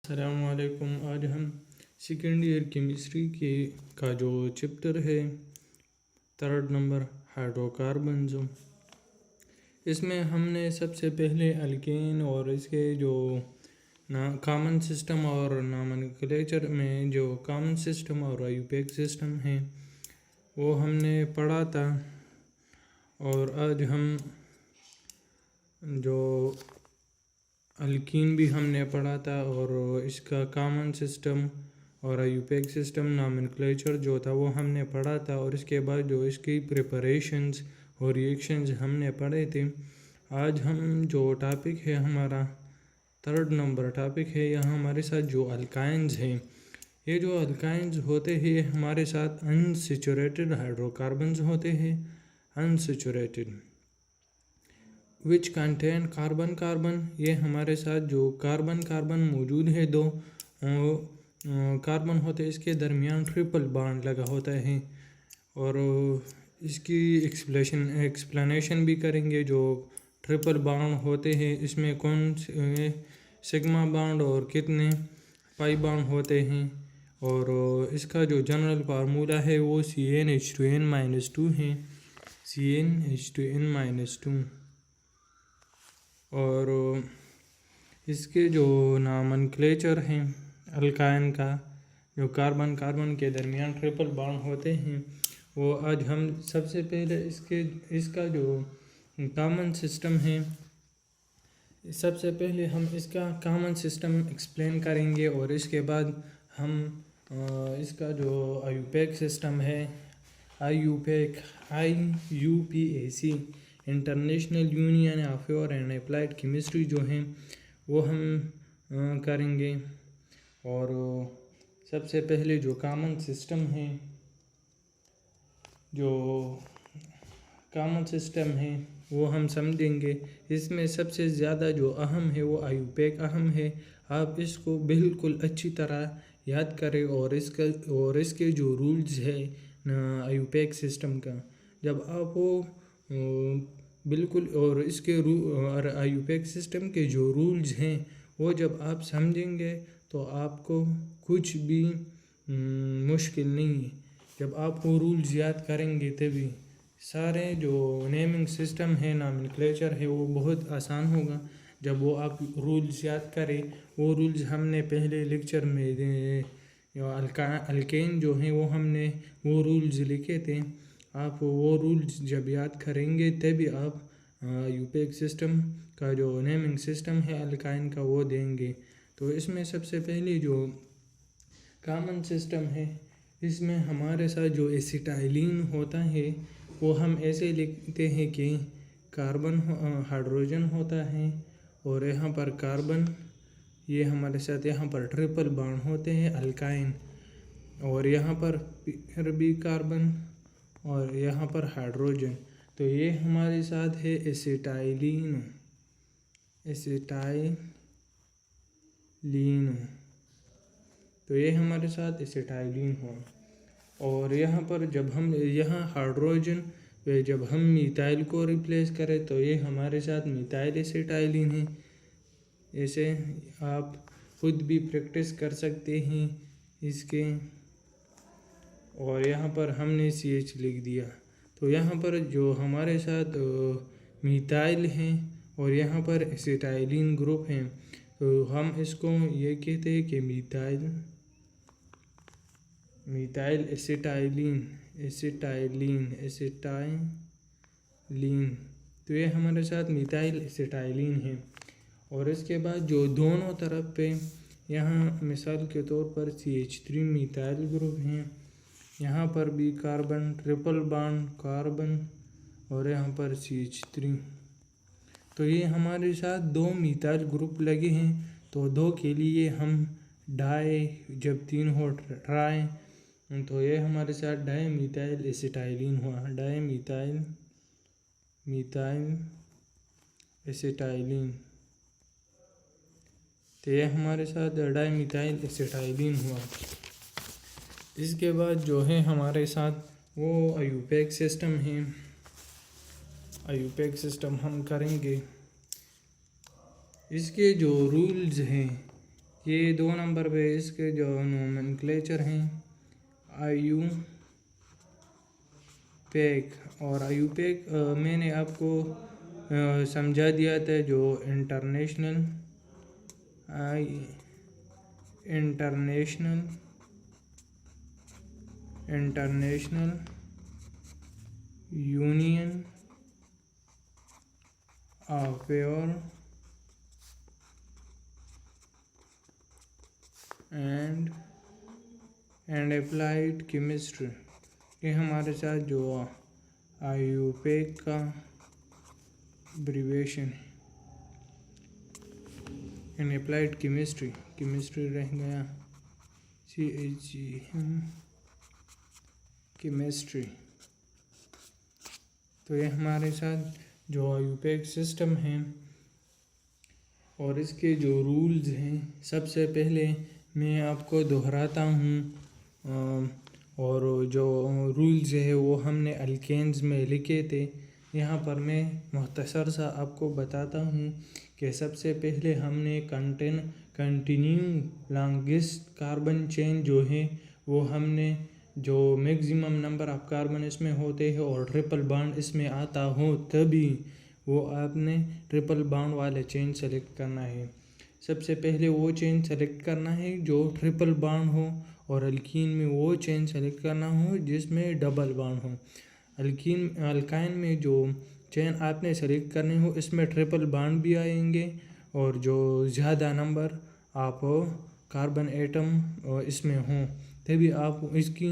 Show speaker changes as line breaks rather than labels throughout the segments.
अस्सलामुअलैकुम। आज हम सेकेंड ईयर केमिस्ट्री का जो चैप्टर है 3rd नंबर हाइड्रोकार्बन्स, इसमें हमने सबसे पहले अल्केन और इसके जो कॉमन सिस्टम और नॉमेनक्लेचर में जो कॉमन सिस्टम और आईयूपैक सिस्टम है वो हमने पढ़ा था। और आज हम जो अल्कीन भी हमने पढ़ा था और इसका कॉमन सिस्टम और आईयूपैक सिस्टम नॉमेनक्लेचर जो था वो हमने पढ़ा था। और इसके बाद जो इसकी प्रिपरेशंस और रिएक्शंस हमने पढ़े थे। आज हम जो टॉपिक है हमारा 3rd नंबर टॉपिक है, यहाँ हमारे साथ जो अल्काइंस हैं, ये जो अल्काइंस होते हैं हमारे साथ अनसैचुरेटेड हाइड्रोकार्बन्स होते हैं। Unsaturated which contain carbon carbon, ये हमारे साथ जो कार्बन कार्बन मौजूद है, दो कार्बन होते हैं, इसके दरमियान ट्रिपल बॉन्ड लगा होता है। और इसकी एक्सप्लेनेशन भी करेंगे। जो ट्रिपल बॉन्ड होते हैं इसमें कौन से सिग्मा बॉन्ड और कितने पाई बॉन्ड होते हैं। और इसका जो जनरल फार्मूला है वो CnH2n-2 है, CnH2n-2। और इसके जो नॉमेनक्लेचर हैं अल्काइन का, जो कार्बन कार्बन के दरमियान ट्रिपल बॉन्ड होते हैं, वो आज हम सबसे पहले इसका जो कॉमन सिस्टम है, सबसे पहले हम इसका कॉमन सिस्टम एक्सप्लेन करेंगे। और इसके बाद हम इसका जो आईयूपैक सिस्टम है, IUPAC international union of pure and applied chemistry जो है वो हम करेंगे। और सबसे पहले जो कॉमन सिस्टम है, जो कॉमन सिस्टम है वो हम समझेंगे। इसमें सबसे ज़्यादा जो अहम है वो आईयूपैक अहम है। आप इसको बिल्कुल अच्छी तरह याद करें। और इसके जो रूल्स है आईयूपैक सिस्टम का, जब आप वो बिल्कुल और इसके और आईयूपैक सिस्टम के जो रूल्स हैं वो जब आप समझेंगे तो आपको कुछ भी मुश्किल नहीं है। जब आप वो रूल्स याद करेंगे तभी सारे जो नेमिंग सिस्टम है, नॉमेनक्लेचर है, वो बहुत आसान होगा। जब वो आप रूल्स याद करें, वो रूल्स हमने पहले लेक्चर में अल्केन जो हैं वो हमने वो रूल्स लिखे थे। आप वो रूल्स जब याद करेंगे तभी आप यूपैक सिस्टम का जो नेमिंग सिस्टम है अल्काइन का वो देंगे। तो इसमें सबसे पहले जो कॉमन सिस्टम है, इसमें हमारे साथ जो एसिटाइलिन होता है वो हम ऐसे लिखते हैं कि कार्बन हाइड्रोजन होता है और यहाँ पर कार्बन, ये हमारे साथ यहाँ पर ट्रिपल बॉन्ड होते हैं अल्काइन, और यहाँ पर फिर भी कार्बन और यहाँ पर हाइड्रोजन। तो ये हमारे साथ है एसिटाइलिन। तो ये हमारे साथ एसिटाइलिन हो। और यहाँ पर जब हम यहाँ हाइड्रोजन पे जब हम मिथाइल को रिप्लेस करें तो ये हमारे साथ मिथाइल एसिटाइलिन है। ऐसे आप खुद भी प्रैक्टिस कर सकते हैं इसके। और यहाँ पर हमने CH लिख दिया। तो यहाँ पर जो हमारे साथ मिथाइल हैं और यहाँ पर एसिटाइलिन ग्रुप हैं, तो हम इसको ये कहते हैं कि मिथाइल एसिटाइलिन। तो ये हमारे साथ मिथाइल एसिटाइलिन है। और इसके बाद जो दोनों तरफ पे यहाँ मिसाल के तौर पर CH3 मिथाइल ग्रुप हैं, यहाँ पर भी कार्बन ट्रिपल बॉन्ड कार्बन और यहाँ पर CH3। तो ये हमारे साथ दो मिथाइल ग्रुप लगे हैं। तो दो के लिए हम डाई, जब 3 हो ट्राई, तो ये हमारे साथ डाई मिथाइल एसिटाइलिन हुआ, डाई मिथाइल एसिटाइलिन। तो ये हमारे साथ डाई मिथाइल एसिटाइलिन हुआ। इसके बाद जो है हमारे साथ वो आईयूपैक सिस्टम है। आईयूपैक सिस्टम हम करेंगे। इसके जो रूल्स हैं ये 2 नंबर पे इसके जो नोमेनक्लेचर हैं आईयूपैक। और आईयूपैक मैंने आपको समझा दिया था, जो international union of pure and applied chemistry. ये हमारे साथ जो आईयूपैक का एब्रीविएशन है। इन अप्लाइड केमिस्ट्री रह गया CHEM केमिस्ट्री। तो ये हमारे साथ जो आईयूपैक सिस्टम है और इसके जो रूल्स हैं, सबसे पहले मैं आपको दोहराता हूँ। और जो रूल्स है वो हमने अल्केन्स में लिखे थे। यहाँ पर मैं मुख्तसर सा आपको बताता हूँ कि सबसे पहले हमने कंटिन्यू लॉन्गेस्ट कार्बन चेन जो है वो हमने जो मैक्सिमम नंबर ऑफ कार्बन इसमें होते हैं और ट्रिपल बॉन्ड इसमें आता हो तभी वो आपने ट्रिपल बॉन्ड वाले चेन सेलेक्ट करना है। सबसे पहले वो चेन सेलेक्ट करना है जो ट्रिपल बॉन्ड हो, और अल्कीन में वो चेन सेलेक्ट करना हो जिसमें डबल बॉन्ड हो। अल्काइन में जो चेन आपने सेलेक्ट करनी हो इसमें ट्रिपल बॉन्ड भी आएंगे और जो ज़्यादा नंबर आप कार्बन एटम इसमें हों तभी आप इसकी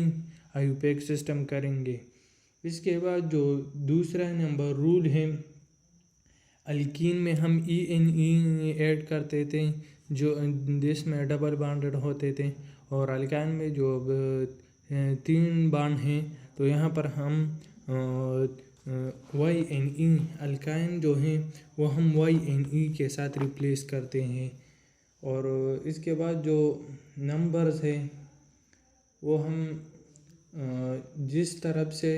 आईयूपैक सिस्टम करेंगे। इसके बाद जो दूसरा नंबर रूल है, अल्कीन में हम ENE ऐड करते थे जो जिसमें डबल बॉन्डेड होते थे, और अल्काइन में जो 3 बॉन्ड हैं तो यहाँ पर हम YNE अल्काइन जो हैं वो हम YNE के साथ रिप्लेस करते हैं। और इसके बाद जो नंबर्स है वो हम जिस तरफ से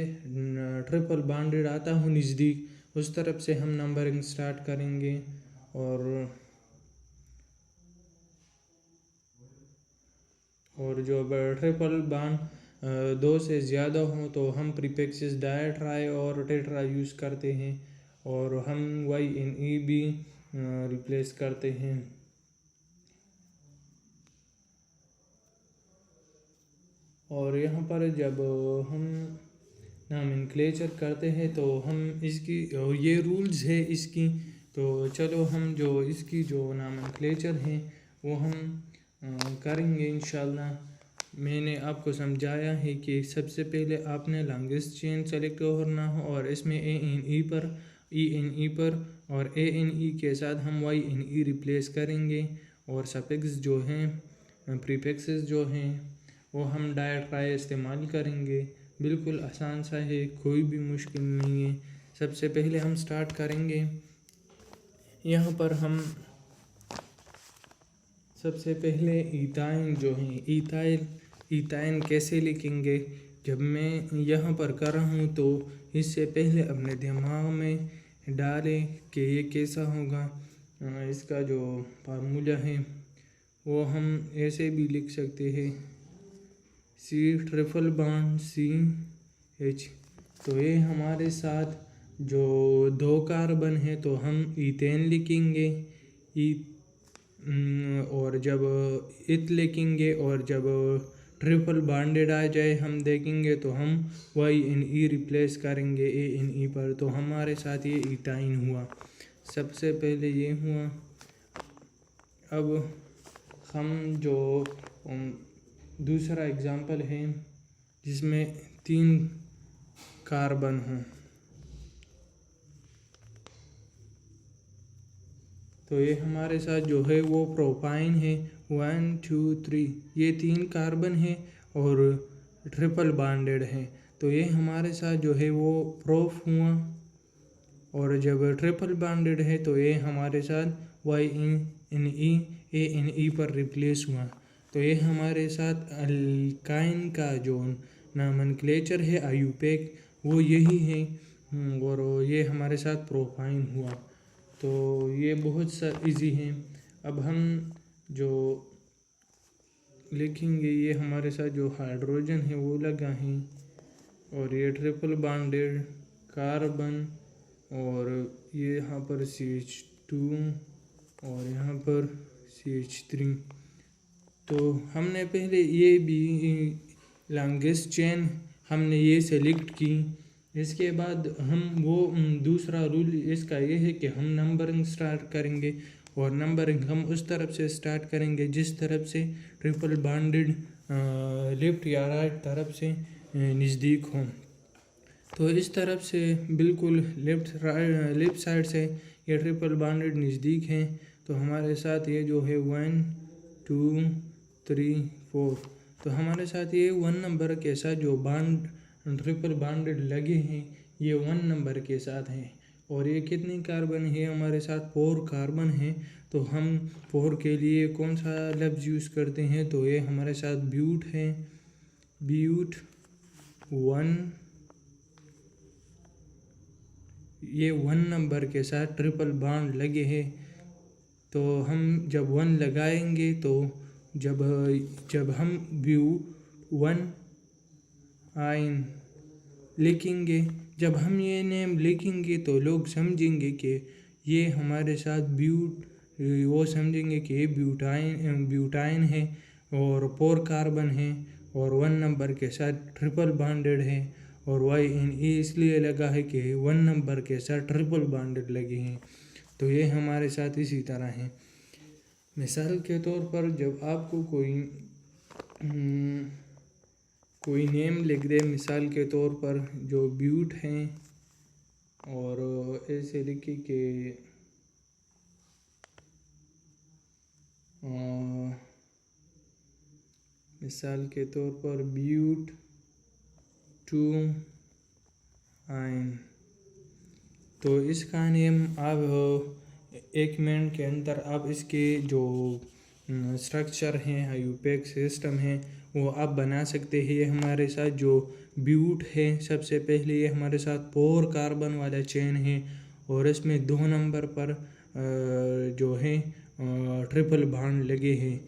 ट्रिपल बॉन्डेड आता हो नज़दीक उस तरफ से हम नंबरिंग स्टार्ट करेंगे। और जो ट्रिपल बॉन्ड 2 से ज़्यादा हो तो हम प्रीफिक्सेस डाई, ट्राई और टेट्रा यूज़ करते हैं, और हम YNE भी रिप्लेस करते हैं। और यहाँ पर जब हम नॉमेनक्लेचर करते हैं तो हम इसकी ये रूल्स है इसकी, तो चलो हम जो इसकी जो नॉमेनक्लेचर है वो हम करेंगे इंशाल्लाह। मैंने आपको समझाया है कि सबसे पहले आपने लॉन्गेस्ट चेन सेलेक्ट करना हो और इसमें ENE पर और ANE के साथ हम YNE रिप्लेस करेंगे, और सफिक्स जो हैं प्रीफिक्सेस जो हैं वो हम डाई ट्राई इस्तेमाल करेंगे। बिल्कुल आसान सा है, कोई भी मुश्किल नहीं है। सबसे पहले हम स्टार्ट करेंगे, यहाँ पर हम सबसे पहले इथाइन जो है इथाइन कैसे लिखेंगे। जब मैं यहाँ पर कर रहा हूँ तो इससे पहले अपने दिमाग में डालें कि ये कैसा होगा। इसका जो फार्मूला है वो हम ऐसे भी लिख सकते हैं C∼CH। तो ये हमारे साथ जो 2 कार्बन है तो हम इथेन लिखेंगे और जब इथ लिखेंगे और जब ट्रिपल बॉन्डेड आ जाए हम देखेंगे तो हम YNE रिप्लेस करेंगे ANE पर, तो हमारे साथ ये इथाइन हुआ। सबसे पहले ये हुआ। अब हम जो दूसरा एग्जांपल है जिसमें 3 कार्बन हों, तो ये हमारे साथ जो है वो प्रोपाइन है 1 2 3। ये 3 कार्बन है और ट्रिपल बॉन्डेड है, तो ये हमारे साथ जो है वो प्रोफ हुआ। और जब ट्रिपल बॉन्डेड है तो ये हमारे साथ YNE ANE पर रिप्लेस हुआ। तो ये हमारे साथ अल्काइन का जो नॉमेनक्लेचर है आईयूपैक वो यही है, और ये हमारे साथ प्रोपाइन हुआ। तो ये बहुत सा इजी है। अब हम जो लिखेंगे ये हमारे साथ जो हाइड्रोजन है वो लगा है, और ये ट्रिपल बॉन्डेड कार्बन, और ये यहाँ पर CH2 और यहाँ पर CH3। तो हमने पहले ये भी लॉन्गेस्ट चेन हमने ये सेलेक्ट की। इसके बाद हम वो दूसरा रूल इसका ये है कि हम नंबरिंग स्टार्ट करेंगे, और नंबरिंग हम उस तरफ से स्टार्ट करेंगे जिस तरफ से ट्रिपल बॉन्डेड लेफ्ट या राइट तरफ से नज़दीक हो। तो इस तरफ से बिल्कुल लेफ्ट साइड से ये ट्रिपल बॉन्डेड नज़दीक हैं। तो हमारे साथ ये जो है 1 2 3 4, तो हमारे साथ ये 1 नंबर के साथ जो ट्रिपल बॉन्डेड लगे हैं ये 1 नंबर के साथ हैं। और ये कितनी कार्बन है हमारे साथ? 4 कार्बन है। तो हम 4 के लिए कौन सा लफ्ज़ यूज़ करते हैं? तो ये हमारे साथ ब्यूट है, ब्यूट 1, ये 1 नंबर के साथ ट्रिपल बॉन्ड लगे हैं। तो हम जब 1 लगाएंगे तो जब हम ब्यूट 1 आइन लिखेंगे, जब हम ये नेम लिखेंगे तो लोग समझेंगे कि ये हमारे साथ वो समझेंगे कि ये ब्यूटाइन है और 4 कार्बन है और 1 नंबर के साथ ट्रिपल बॉन्डेड है, और YNE इसलिए लगा है कि 1 नंबर के साथ ट्रिपल बॉन्डेड लगे हैं। तो ये हमारे साथ इसी तरह है। मिसाल के तौर पर जब आपको कोई नेम लिख दे, मिसाल के तौर पर जो ब्यूट हैं, और ऐसे लिखे कि मिसाल के तौर पर ब्यूट 2 आइन, तो इसका नेम आप 1 मिनट के अंदर आप इसके जो स्ट्रक्चर हैं, आईयूपैक सिस्टम है, वो आप बना सकते हैं। ये हमारे साथ जो ब्यूट है, सबसे पहले ये हमारे साथ 4 कार्बन वाला चेन है, और इसमें 2 नंबर पर जो है ट्रिपल बॉन्ड लगे हैं,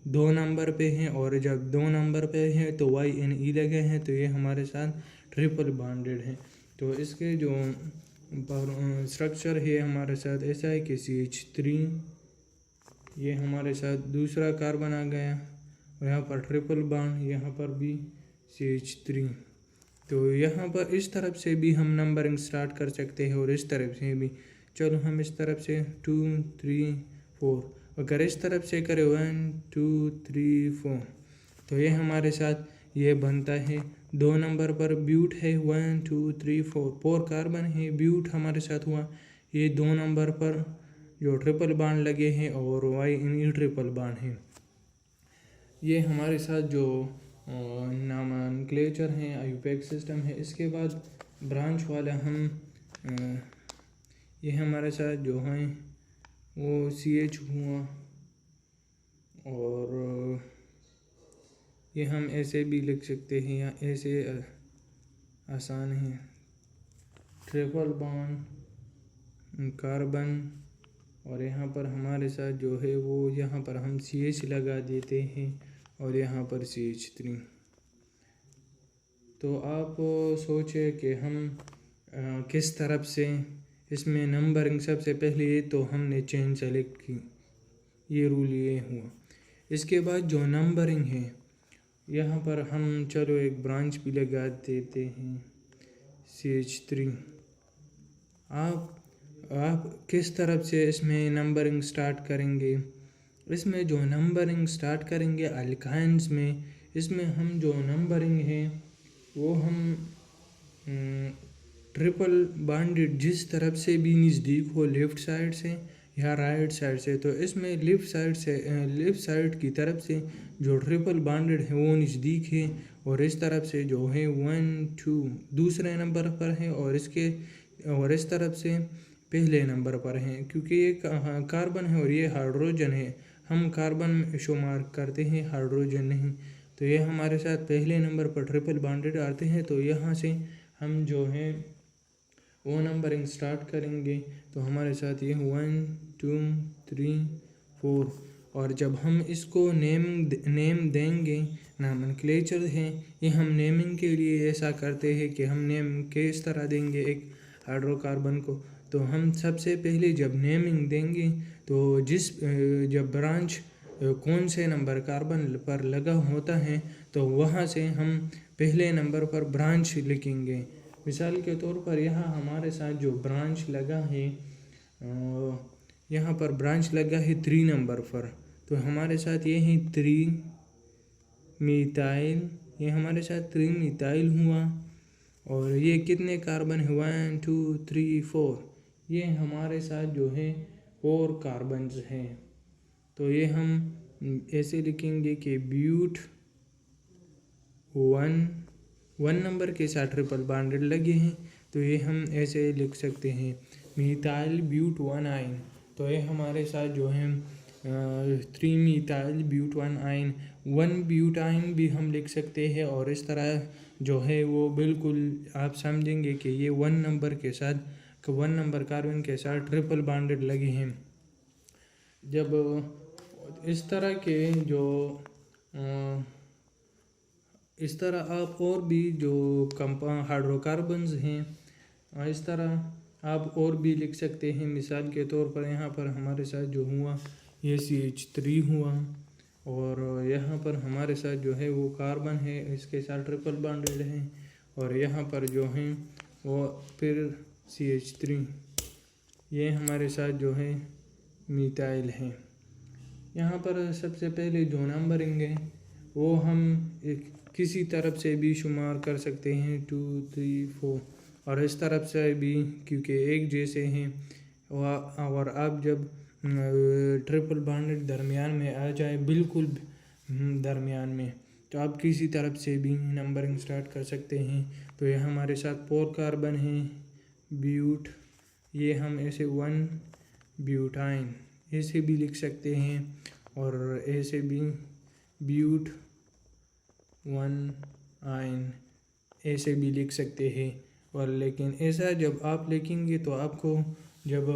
2 नंबर पे हैं। और जब 2 नंबर पे हैं तो YNE लगे हैं, तो ये हमारे साथ ट्रिपल बॉन्डेड है। तो इसके जो स्ट्रक्चर है हमारे साथ ऐसा है कि CH3, ये हमारे साथ दूसरा कार्बन आ गया, और यहाँ पर ट्रिपल बॉन्ड, यहाँ पर भी CH3। तो यहाँ पर इस तरफ से भी हम नंबरिंग स्टार्ट कर सकते हैं, और इस तरफ से भी। चलो हम इस तरफ से 2 3 4, अगर इस तरफ से करें 1 2 3 4, तो ये हमारे साथ ये बनता है। 2 नंबर पर ब्यूट है, 1 2 3 4 कार्बन है, ब्यूट हमारे साथ हुआ। ये 2 नंबर पर जो ट्रिपल बॉन्ड लगे हैं, और YNE ट्रिपल बॉन्ड है। ये हमारे साथ जो नॉमेनक्लेचर है, आईयूपैक सिस्टम है। इसके बाद ब्रांच वाला हम ये हमारे साथ जो हैं वो CH हुआ, और ये हम ऐसे भी लिख सकते हैं या ऐसे आसान है, ट्रिपल बॉन्ड कार्बन, और यहाँ पर हमारे साथ जो है वो यहाँ पर हम CH लगा देते हैं, और यहाँ पर CH3। तो आप सोचे कि हम किस तरफ से इसमें नंबरिंग, सबसे पहले तो हमने चेन सेलेक्ट की, ये रूल ये हुआ। इसके बाद जो नंबरिंग है, यहाँ पर हम चलो एक ब्रांच भी लगा देते हैं CH3। आप किस तरफ से इसमें नंबरिंग स्टार्ट करेंगे? इसमें जो नंबरिंग स्टार्ट करेंगे अल्काइंस में, इसमें हम जो नंबरिंग है वो हम ट्रिपल बॉन्डेड जिस तरफ से भी नज़दीक हो, लेफ़्ट साइड से या राइट साइड से, तो इसमें लेफ़्ट साइड की तरफ से जो ट्रिपल बॉन्डेड है वो नज़दीक है, और इस तरफ से जो है 1 2 दूसरे नंबर पर है, और इस तरफ से पहले नंबर पर हैं, क्योंकि ये कार्बन है और ये हाइड्रोजन है। हम कार्बन में शुमार करते हैं, हाइड्रोजन नहीं। तो ये हमारे साथ पहले नंबर पर ट्रिपल बॉन्डेड आते हैं। तो यहाँ से हम जो है वो नंबरिंग स्टार्ट करेंगे। तो हमारे साथ ये 1 2 3 4, और जब हम इसको नेम देंगे, नॉमेनक्लेचर है ये, हम नेमिंग के लिए ऐसा करते हैं कि हम नेम किस तरह देंगे एक हाइड्रोकार्बन को। तो हम सबसे पहले जब नेमिंग देंगे तो जब ब्रांच कौन से नंबर कार्बन पर लगा होता है तो वहाँ से हम पहले नंबर पर ब्रांच लिखेंगे। मिसाल के तौर पर यहाँ हमारे साथ जो ब्रांच लगा है, यहाँ पर ब्रांच लगा है 3 नंबर पर, तो हमारे साथ ये है 3 मिथाइल, ये हमारे साथ 3 मिथाइल हुआ। और ये कितने कार्बन है, 1 2 3 4, ये हमारे साथ जो है 4 कार्बन्स हैं। तो ये हम ऐसे लिखेंगे कि ब्यूट 1 नंबर के साथ ट्रिपल बॉन्डेड लगे हैं, तो ये हम ऐसे लिख सकते हैं मिथाइल ब्यूट 1 आइन। तो ये हमारे साथ जो है 3 मिथाइल ब्यूट 1 आइन, 1 ब्यूटाइन भी हम लिख सकते हैं। और इस तरह जो है वो बिल्कुल आप समझेंगे कि ये 1 नंबर के साथ 1 नंबर कार्बन के साथ ट्रिपल बॉन्डेड लगे हैं। जब इस तरह के जो इस तरह आप और भी जो हाइड्रोकार्बन्स हैं, इस तरह आप और भी लिख सकते हैं। मिसाल के तौर पर यहाँ पर हमारे साथ जो हुआ ये CH3 हुआ, और यहाँ पर हमारे साथ जो है वो कार्बन है, इसके साथ ट्रिपल बॉन्डेड है, और यहाँ पर जो है वो फिर CH3, ये हमारे साथ जो है मिथाइल है। यहाँ पर सबसे पहले जो नंबरिंग है वो हम एक किसी तरफ से भी शुमार कर सकते हैं, 2 3 4, और इस तरफ से भी, क्योंकि एक जैसे हैं। और अब जब ट्रिपल बॉन्डेड दरमियान में आ जाए, बिल्कुल दरमियान में, तो आप किसी तरफ से भी नंबरिंग स्टार्ट कर सकते हैं। तो ये हमारे साथ 4 कार्बन हैं, ब्यूट, ये हम ऐसे 1 ब्यूटाइन ऐसे भी लिख सकते हैं, और ऐसे भी ब्यूट 1 आइन ऐसे भी लिख सकते हैं। और लेकिन ऐसा जब आप लिखेंगे तो आपको जब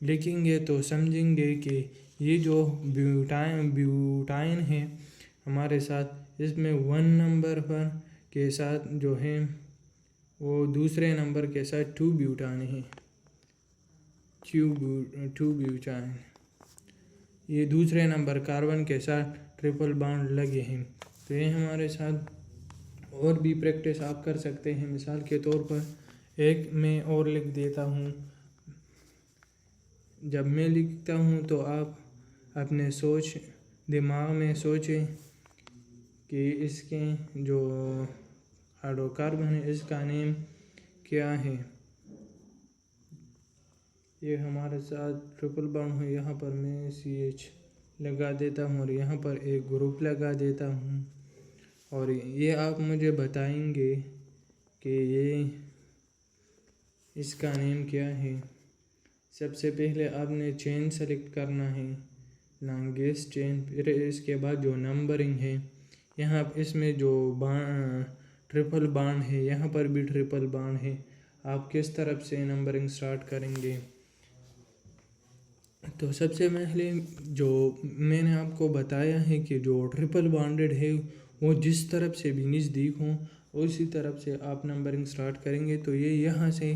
लिखेंगे तो समझेंगे कि ये जो ब्यूटाइन है हमारे साथ, इसमें 1 नंबर पर के साथ जो है वो दूसरे नंबर के साथ 2 ब्यूटान है, 2 ब्यूटाइन, ये दूसरे नंबर कार्बन के साथ ट्रिपल बॉन्ड लगे हैं। तो ये हमारे साथ और भी प्रैक्टिस आप कर सकते हैं। मिसाल के तौर पर एक मैं और लिख देता हूँ। जब मैं लिखता हूँ तो आप अपने दिमाग में सोचें कि इसके जो हाइड्रोकार्बन है इसका नेम क्या है। ये हमारे साथ ट्रिपल बॉन्ड है, यहाँ पर मैं CH लगा देता हूँ और यहाँ पर एक ग्रुप लगा देता हूँ, और ये आप मुझे बताएंगे कि ये इसका नेम क्या है। सबसे पहले आपने चेन सेलेक्ट करना है, लॉन्गेस्ट चेन, फिर इसके बाद जो नंबरिंग है, यहाँ इसमें जो ट्रिपल बॉन्ड है, यहाँ पर भी ट्रिपल बॉन्ड है, आप किस तरफ से नंबरिंग स्टार्ट करेंगे। तो सबसे पहले जो मैंने आपको बताया है कि जो ट्रिपल बॉन्डेड है वो जिस तरफ से भी नज़दीक हों उसी तरफ से आप नंबरिंग स्टार्ट करेंगे। तो ये यहाँ से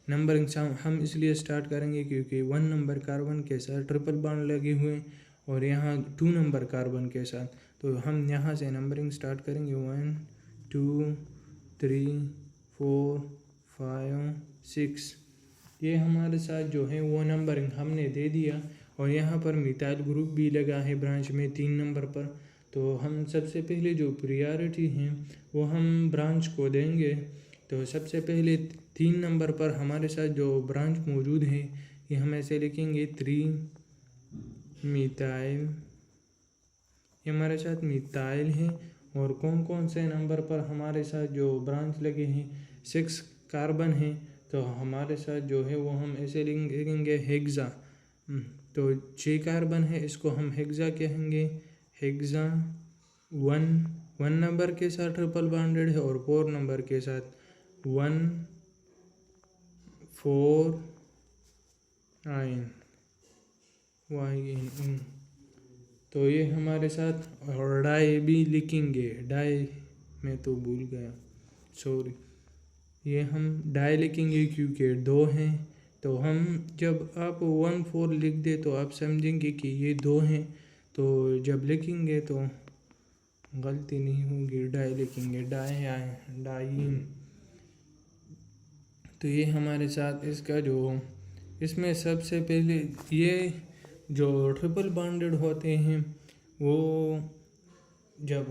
नंबरिंग हम इसलिए स्टार्ट करेंगे क्योंकि 1 नंबर कार्बन के साथ ट्रिपल बॉन्ड लगे हुए और यहाँ 2 नंबर कार्बन के साथ, तो हम यहाँ से नंबरिंग स्टार्ट करेंगे 1 2 3 4 5 6। ये हमारे साथ जो है वो नंबरिंग हमने दे दिया, और यहाँ पर मिथाइल ग्रुप भी लगा है ब्रांच में 3 नंबर पर। तो हम सबसे पहले जो प्रायोरिटी हैं वो हम ब्रांच को देंगे। तो सबसे पहले 3 नंबर पर हमारे साथ जो ब्रांच मौजूद है ये हम ऐसे लिखेंगे 3 मिथाइल, ये हमारे साथ मिथाइल है। और कौन कौन से नंबर पर हमारे साथ जो ब्रांच लगे हैं 6 कार्बन है, तो हमारे साथ जो है वो हम ऐसे लिखेंगे हेक्सा। तो 6 कार्बन है, इसको हम हेक्सा कहेंगे। हेक्सा 1 नंबर के साथ ट्रिपल बॉन्डेड है और 4 नंबर के साथ 1 4 आइन, तो ये हमारे साथ, और डाई भी लिखेंगे, डाई मैं तो भूल गया, सॉरी। ये हम डाई लिखेंगे क्योंकि 2 हैं, तो हम जब आप 1 4 लिख दे तो आप समझेंगे कि ये 2 हैं, तो जब लिखेंगे तो गलती नहीं होगी, डाई लिखेंगे, डाई या डाइन। तो ये हमारे साथ इसका जो, इसमें सबसे पहले ये जो ट्रिपल बॉन्डेड होते हैं वो जब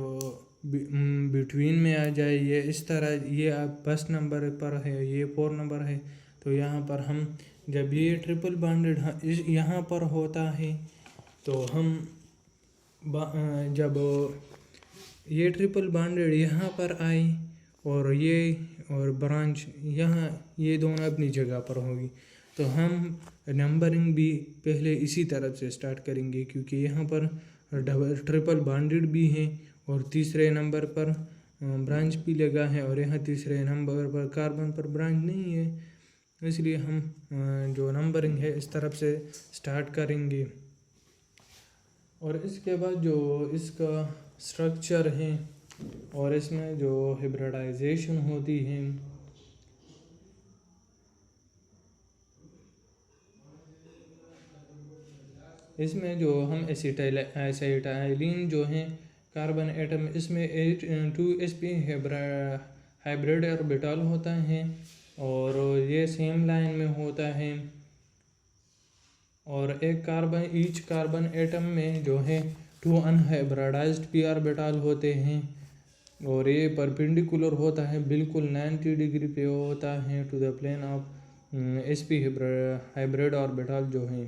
बिटवीन में आ जाए, ये इस तरह, ये आप फर्स्ट नंबर पर है, ये 4 नंबर है, तो यहाँ पर हम जब ये ट्रिपल बॉन्डेड यहाँ पर होता है तो हम जब ये ट्रिपल बॉन्डेड यहाँ पर आए और ये और ब्रांच यहाँ, ये दोनों अपनी जगह पर होगी, तो हम नंबरिंग भी पहले इसी तरफ से स्टार्ट करेंगे क्योंकि यहाँ पर डबल ट्रिपल बॉन्डेड भी हैं और तीसरे नंबर पर ब्रांच भी लगा है और यहाँ तीसरे नंबर पर कार्बन पर ब्रांच नहीं है, इसलिए हम जो नंबरिंग है इस तरफ से स्टार्ट करेंगे। और इसके बाद जो इसका स्ट्रक्चर है और इसमें जो हिब्रिडाइजेशन होती है, इसमें जो हम एसिटाइलिन जो है कार्बन एटम, इसमें 2sp हाइब्रिड ऑर्बिटल होता है और ये सेम लाइन में होता है, और एक कार्बन, ईच कार्बन एटम में जो है 2 अनहाइब्रिडाइज्ड p ऑर्बिटल होते हैं और ये परपेंडिकुलर होता है, बिल्कुल 90 डिग्री पे होता है to the plane of sp hybrid orbital जो है।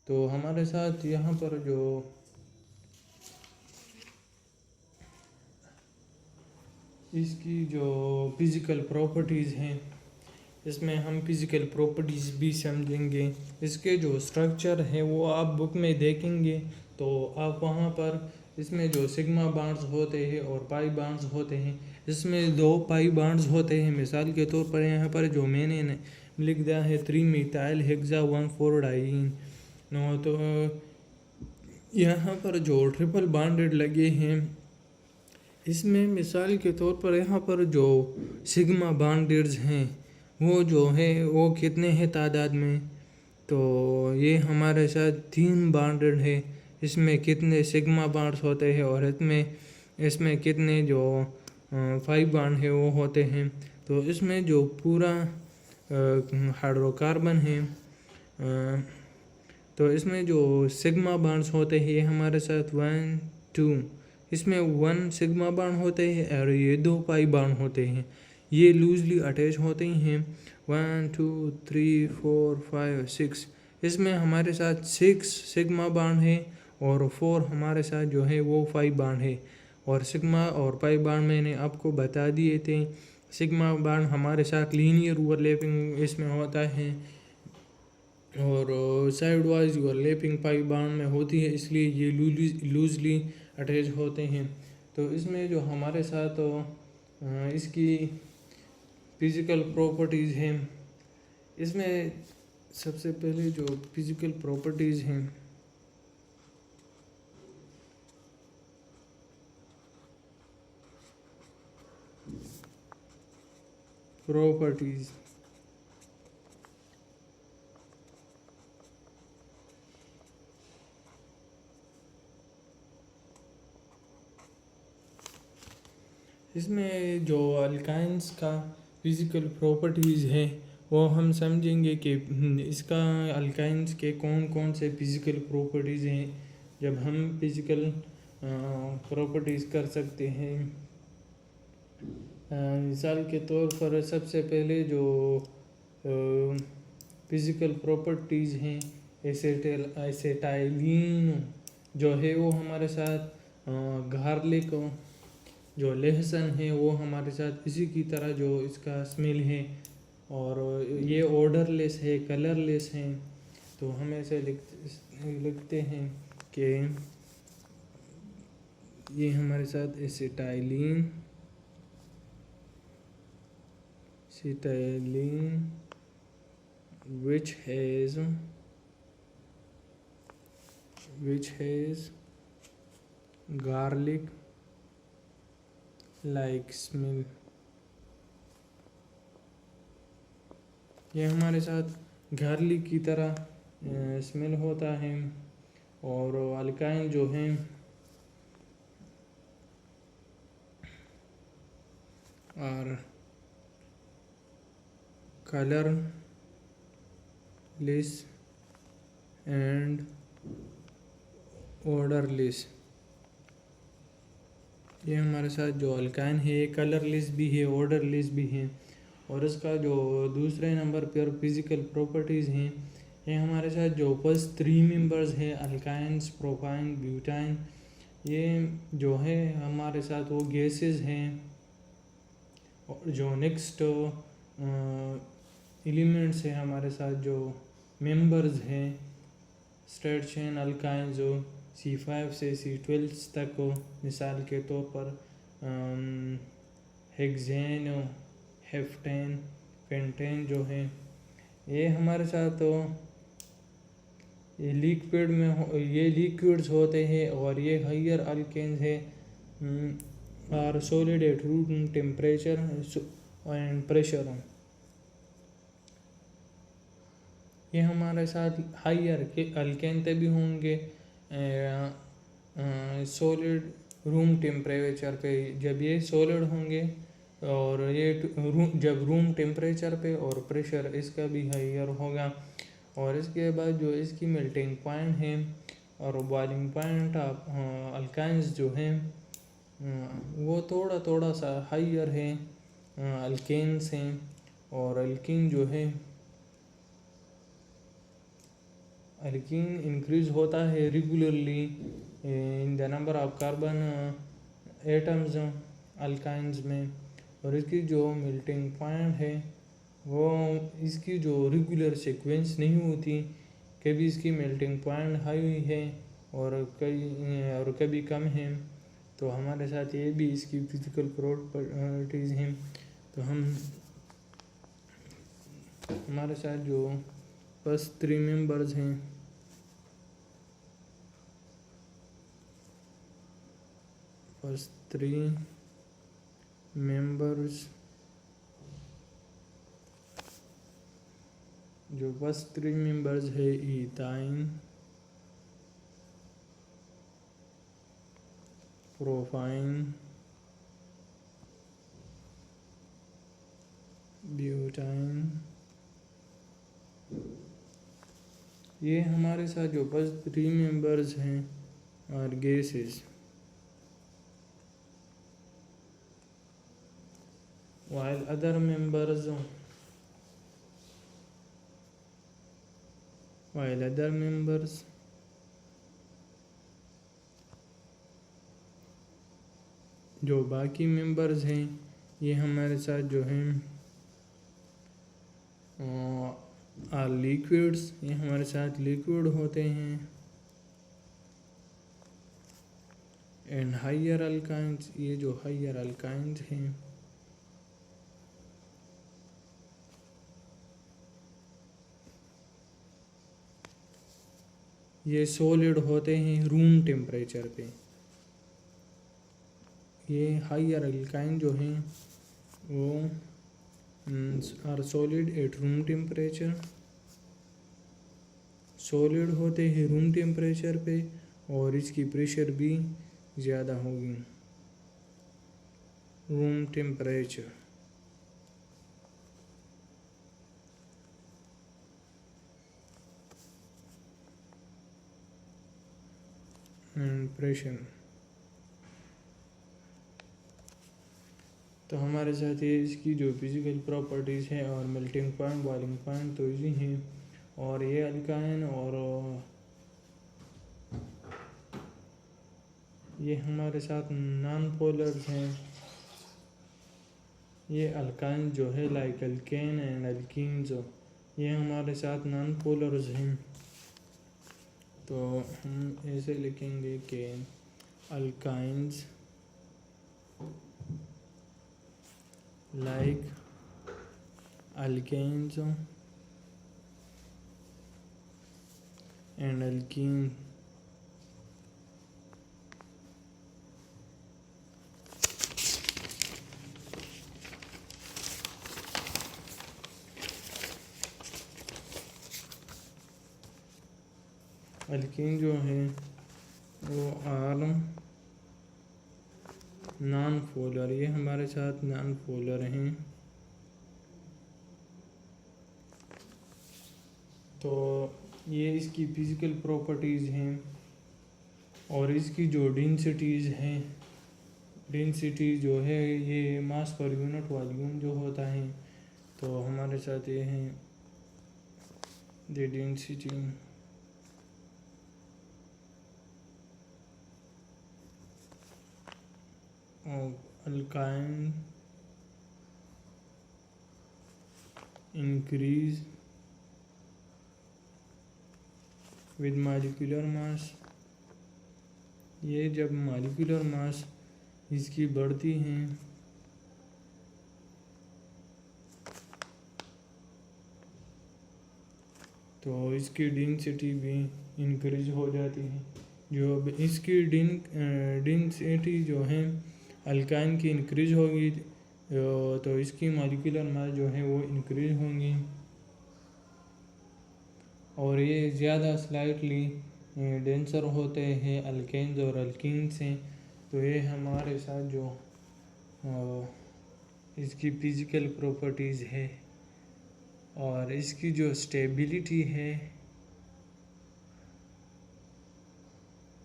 तो हमारे साथ यहाँ पर जो इसकी जो फिज़िकल प्रॉपर्टीज़ हैं, इसमें हम फिज़िकल प्रॉपर्टीज़ भी समझेंगे। इसके जो स्ट्रक्चर है वो आप बुक में देखेंगे तो आप वहाँ पर इसमें जो सिग्मा बॉन्ड्स होते हैं और पाई बॉन्ड्स होते हैं, इसमें 2 पाई बॉन्ड्स होते हैं। मिसाल के तौर पर यहाँ पर जो मैंने लिख दिया है 3 मिथाइल हेक्सा 1,4 डाइन, तो यहाँ पर जो ट्रिपल बॉन्डेड लगे हैं, इसमें मिसाल के तौर पर यहाँ पर जो सिग्मा बॉन्डेड्स हैं वो जो है वो कितने हैं तादाद में, तो ये हमारे साथ 3 बॉन्डेड है। इसमें कितने सिग्मा बॉन्ड्स होते हैं और इसमें कितने जो 5 बॉन्ड है वो होते हैं। तो इसमें जो पूरा हाइड्रोकार्बन है, तो इसमें जो सिग्मा बॉन्ड्स होते हैं ये हमारे साथ 1 2, इसमें 1 सिग्मा बॉन्ड होते हैं और ये 2 पाई बॉन्ड होते हैं, ये लूजली अटैच होते हैं। 1 2 3 4 5 6, इसमें हमारे साथ 6 सिग्मा बॉन्ड है और 4 हमारे साथ जो है वो 5 बॉन्ड है। और सिग्मा और पाई बॉन्ड मैंने आपको बता दिए थे। सिग्मा बॉन्ड हमारे साथ लीनियर ओवरलैपिंग इसमें होता है और side wise overlapping pi bond में होती है, इसलिए ये लूजली अटैच होते हैं। तो इसमें जो हमारे साथ इसकी फिज़िकल प्रॉपर्टीज़ हैं, इसमें सबसे पहले जो फिज़िकल प्रॉपर्टीज़ हैं, इसमें जो अल्काइंस का फिज़िकल प्रॉपर्टीज़ है वो हम समझेंगे कि इसका अल्काइंस के कौन कौन से फिज़िकल प्रॉपर्टीज़ हैं जब हम फिज़िकल प्रॉपर्टीज़ कर सकते हैं। मिसाल के तौर पर सबसे पहले जो फिज़िकल प्रॉपर्टीज़ हैं, एसेटाइलिन जो है वो हमारे साथ, गार्लिक जो लहसुन है वो हमारे साथ इसी की तरह जो इसका स्मेल है और ये ऑर्डरलेस है, कलरलेस हैं। तो हम ऐसे लिखते हैं कि ये हमारे साथ acetylene which has which has garlic like smell। ये हमारे साथ गार्लिक की तरह स्मेल होता है। और अल्काइन जो हैं और कलरलेस एंड ऑर्डरलेस। ये हमारे साथ जो अल्काइन है कलरलेस भी है, ऑर्डरलेस भी है। और इसका जो दूसरे नंबर पर फिज़िकल प्रॉपर्टीज़ हैं, ये हमारे साथ जो फर्स्ट 3 मेंबर्स हैं अल्काइंस, प्रोपाइन, ब्यूटाइन, ये जो है हमारे साथ वो गैसेस हैं। और जो नेक्स्ट एलिमेंट्स हैं हमारे साथ जो मेंबर्स हैं स्ट्रेट चेन अल्काइन जो C5 से C12 तक हो, मिसाल के तौर पर हेक्सेन, हेप्टेन, पेंटेन जो है ये हमारे साथ ये लिक्विड में ये लिक्विड्स होते हैं। और ये हायर अल्केन्स है और solid at room temperature and pressure. ये हमारे साथ हायर के अल्केन तभी होंगे सॉलिड रूम टेम्परेचर पे, जब ये सॉलिड होंगे। और ये जब रूम टेम्परेचर पे और प्रेशर इसका भी हायर होगा। और इसके बाद जो इसकी मेल्टिंग पॉइंट है और बॉइलिंग पॉइंट ऑफ अल्काइंस जो हैं वो थोड़ा थोड़ा सा हायर है अल्केन्स हैं। और अल्कीन जो है अल्कीन इंक्रीज होता है regularly in the number of carbon atoms alkynes में। और इसकी जो मेल्टिंग पॉइंट है वो इसकी जो रेगुलर सीक्वेंस नहीं होती, कभी इसकी मेल्टिंग पॉइंट हाई हुई है और कभी कम है। तो हमारे साथ ये भी इसकी फिजिकल प्रॉपर्टीज़ हैं। तो हमारे साथ जो फर्स्ट 3 मेंबर्स हैं जो फर्स्ट 3 मेंबर्स है इथाइन, प्रोपाइन, ब्यूटाइन, ये हमारे साथ जो फर्स्ट 3 मेंबर्स हैं और गैसेस। while other members जो बाकी मेंबर्स हैं ये हमारे साथ जो हैं लिक्विड्स, ये हमारे साथ लिक्विड होते हैं। एंड हायर अल्काइंस, ये जो हायर अल्काइंस हैं ये सॉलिड होते हैं रूम टेम्परेचर पे। ये हायर अल्काइन जो हैं वो are solid at room temperature, solid होते हैं रूम टेम्परेचर पे और इसकी प्रेशर भी ज़्यादा होगी रूम टेम्परेचर एंड प्रेशर। तो हमारे साथ ये इसकी जो फिज़िकल प्रॉपर्टीज़ हैं और मेल्टिंग पॉइंट, बॉइलिंग पॉइंट तो इजी हैं। और ये अल्काइन और ये हमारे साथ नॉन पोलर्स हैं। ये अल्काइन जो है लाइक अल्केन एंड अल्कीन्स, ये हमारे साथ नॉन पोलर्स हैं। तो हम ऐसे लिखेंगे कि alkynes like alkanes and alkene alkyne जो है वो आर नॉन पोलर, ये हमारे साथ नॉन पोलर हैं। तो ये इसकी फिज़िकल प्रॉपर्टीज़ हैं और इसकी जो डेंसिटीज़ हैं, डेंसिटी जो है ये मास पर यूनिट वॉल्यूम जो होता है, तो हमारे साथ ये हैं the density of alkyne increase with molecular mass. ये जब मॉलिक्यूलर मास इसकी बढ़ती हैं तो इसकी डेंसिटी भी इंक्रीज हो जाती है। जो अब इसकी डेंसिटी जो है अल्काइन की इंक्रीज होगी तो इसकी मॉलिक्यूलर मास जो है वो इंक्रीज होंगी और ये ज़्यादा स्लाइटली डेंसर होते हैं अल्केन्स और अल्कीन से। तो ये हमारे साथ जो इसकी फिज़िकल प्रॉपर्टीज़ है और इसकी जो स्टेबिलिटी है,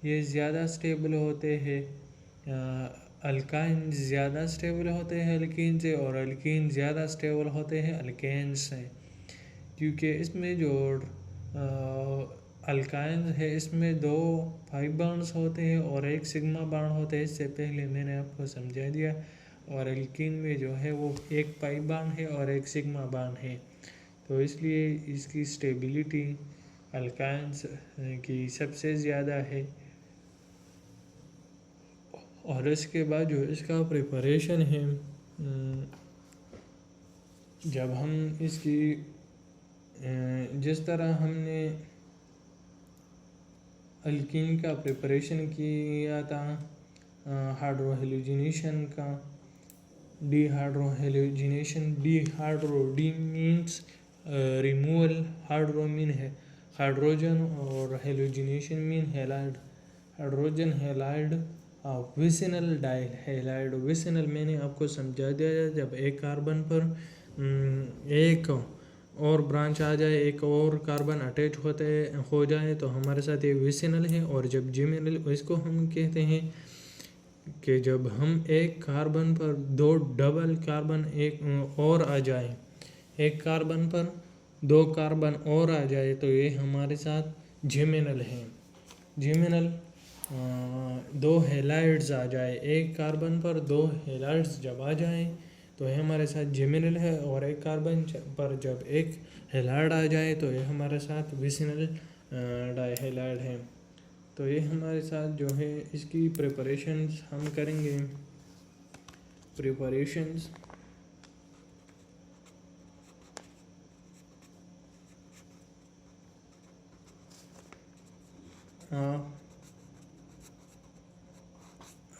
ये ज़्यादा स्टेबल होते हैं, अल्काइन ज़्यादा स्टेबल होते हैं अल्कीन से और अल्कीन ज़्यादा स्टेबल होते हैं अल्केन से, क्योंकि इसमें जो अल्काइन है इसमें 2 पाई बॉन्ड्स होते हैं और 1 सिग्मा बॉन्ड होता है। इससे पहले मैंने आपको समझा दिया। और अल्कीन में जो है वो 1 पाई बॉन्ड है और 1 सिग्मा बॉन्ड है, तो इसलिए इसकी स्टेबिलिटी अल्काइंस की सबसे ज़्यादा है। और इसके बाद जो इसका प्रिपरेशन है, जब हम इसकी जिस तरह हमने अल्कीन का प्रिपरेशन किया था हाइड्रोहेलोजिनेशन का, dehydrohalogenation, D means removal, hydro mean है हाइड्रोजन और halogenation mean halide, hydrogen halide vicinal die halide. Vicinal मैंने आपको समझा दिया, जब एक कार्बन पर एक और ब्रांच आ जाए, एक और कार्बन अटैच हो जाए तो हमारे साथ ये विसिनल है। और जब जिमिनल, इसको हम कहते हैं कि जब हम एक कार्बन पर 2 डबल कार्बन एक और आ जाए, एक कार्बन पर 2 कार्बन और आ जाए तो ये हमारे साथ जिमिनल है। जिमिनल 2 हेलाइड्स आ जाए, एक कार्बन पर 2 हेलाइड्स जब आ जाए तो ये हमारे साथ जिमिनल है। और एक कार्बन पर जब एक हेलाइड आ जाए तो ये हमारे साथ विसिनल डाईहेलाइड है। तो ये हमारे साथ जो है इसकी प्रिपरेशंस हम करेंगे। प्रिपरेशंस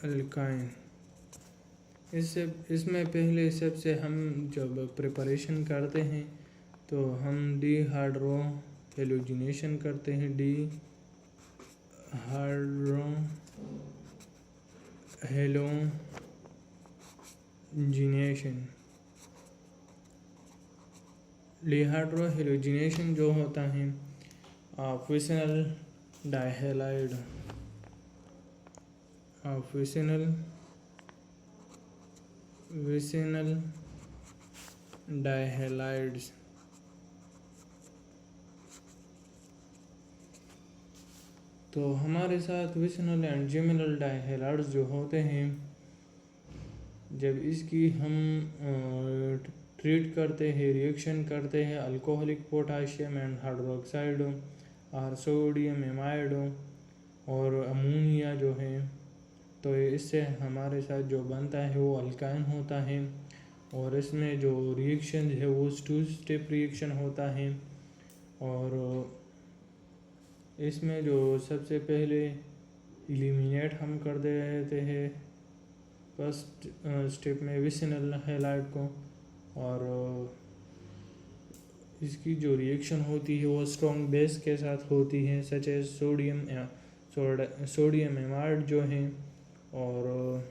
अल्काइन, इसमें पहले सबसे हम जब प्रिपरेशन करते हैं तो हम डिहाइड्रो हेलोजिनेशन करते हैं, डिहाइड्रो हेलोजिनेशन। डिहाइड्रो हेलोजिनेशन जो होता है विसिनल डाईहेलाइड, विसिनल डाईहेलाइड्स। तो हमारे साथ विसिनल एंड जिमिनल डाईहेलाइड्स जो होते हैं, जब इसकी हम ट्रीट करते हैं, रिएक्शन करते हैं अल्कोहलिक पोटाशियम एंड हाइड्रोक्साइड और सोडियम एमाइड और अमोनिया जो है, तो इससे हमारे साथ जो बनता है वो अल्काइन होता है। और इसमें जो रिएक्शन है वो 2 स्टेप रिएक्शन होता है। और इसमें जो सबसे पहले एलिमिनेट हम कर देते हैं फर्स्ट स्टेप में विसिनल हैलाइड को, और इसकी जो रिएक्शन होती है वो स्ट्रॉन्ग बेस के साथ होती है, सच एज सोडियम एमाइड जो है। और